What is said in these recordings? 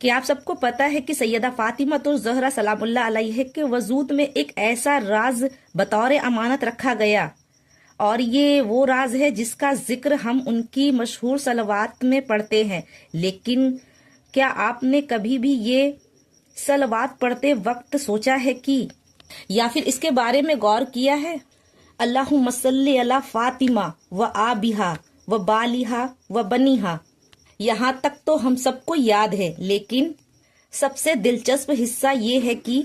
کہ آپ سب کو پتا ہے کہ سیدہ فاطمہ الزہرا سلام اللہ علیہ کے وجود میں ایک ایسا راز بطور امانت رکھا گیا، اور یہ وہ راز ہے جس کا ذکر ہم ان کی مشہور صلوات میں پڑھتے ہیں۔ لیکن کیا آپ نے کبھی بھی یہ صلوات پڑھتے وقت سوچا ہے کہ یا پھر اس کے بارے میں غور کیا ہے؟ اللہم صلی علی فاطمہ و آبہا و بالہا و بنیہا، یہاں تک تو ہم سب کو یاد ہے، لیکن سب سے دلچسپ حصہ یہ ہے کہ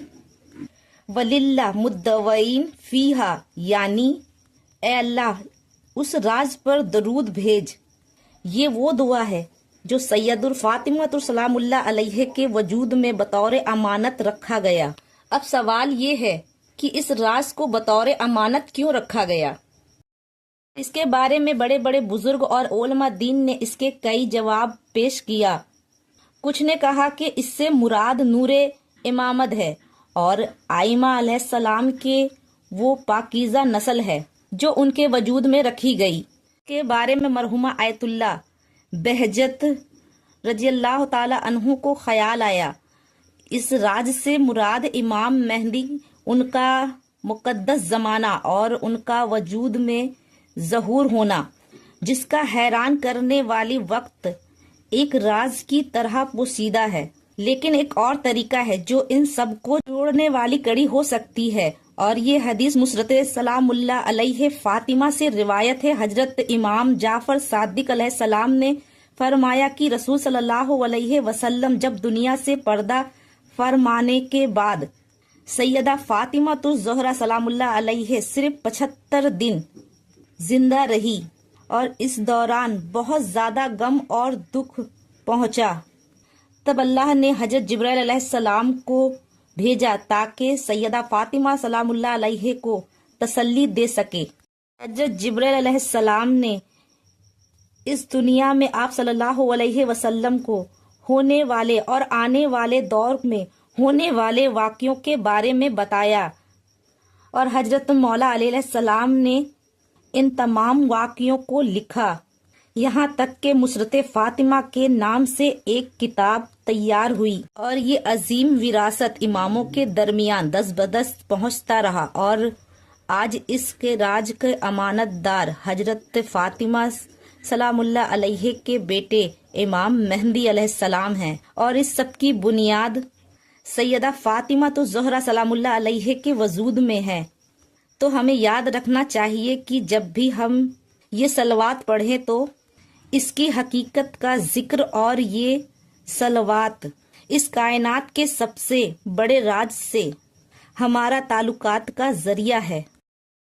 وَلِلَّہ مُدَّوَّئِن فِیہا، یعنی اے اللہ اس راز پر درود بھیج۔ یہ وہ دعا ہے جو سید الفاطمہ سلام اللہ علیہ کے وجود میں بطور امانت رکھا گیا۔ اب سوال یہ ہے کہ اس راز کو بطور امانت کیوں رکھا گیا؟ اس کے بارے میں بڑے بڑے بزرگ اور علماء دین نے اس کے کئی جواب پیش کیا۔ کچھ نے کہا کہ اس سے مراد نور امامت ہے اور آئمہ علیہ السلام کے وہ پاکیزہ نسل ہے جو ان کے وجود میں رکھی گئی۔ کے بارے میں مرحومہ آیت اللہ بہجت رضی اللہ تعالی عنہ کو خیال آیا، اس راز سے مراد امام مہدی، ان کا مقدس زمانہ اور ان کا وجود میں ظہور ہونا، جس کا حیران کرنے والی وقت ایک راز کی طرح پوشیدہ ہے۔ لیکن ایک اور طریقہ ہے جو ان سب کو جوڑنے والی کڑی ہو سکتی ہے، اور یہ حدیث مسرت سلام اللہ علیہ فاطمہ سے روایت ہے۔ حضرت امام جعفر صادق علیہ السلام نے فرمایا کہ رسول صلی اللہ علیہ وسلم جب دنیا سے پردہ فرمانے کے بعد سیدہ فاطمہ الزہرا سلام اللہ علیہ صرف 75 دن زندہ رہی، اور اس دوران بہت زیادہ غم اور دکھ پہنچا۔ تب اللہ نے حضرت جبرائیل علیہ السلام کو بھیجا تاکہ سیدہ فاطمہ سلام اللہ علیہ کو تسلی دے سکے۔ حضرت جبرائیل علیہ السلام نے اس دنیا میں آپ صلی اللہ علیہ وسلم کو ہونے والے اور آنے والے دور میں ہونے والے واقعوں کے بارے میں بتایا، اور حضرت مولا علیہ السلام نے ان تمام واقعوں کو لکھا، یہاں تک کہ مسرت فاطمہ کے نام سے ایک کتاب تیار ہوئی، اور یہ عظیم وراثت اماموں کے درمیان دست بدست پہنچتا رہا، اور آج اس کے راج کے امانت دار حضرت فاطمہ سلام اللہ علیہ کے بیٹے امام مہدی علیہ السلام ہیں، اور اس سب کی بنیاد سیدہ فاطمہ الزہرا سلام اللہ علیہ کے وجود میں ہے۔ تو ہمیں یاد رکھنا چاہیے کہ جب بھی ہم یہ صلوات پڑھیں تو اس کی حقیقت کا ذکر، اور یہ صلوات اس کائنات کے سب سے بڑے راز سے ہمارا تعلقات کا ذریعہ ہے۔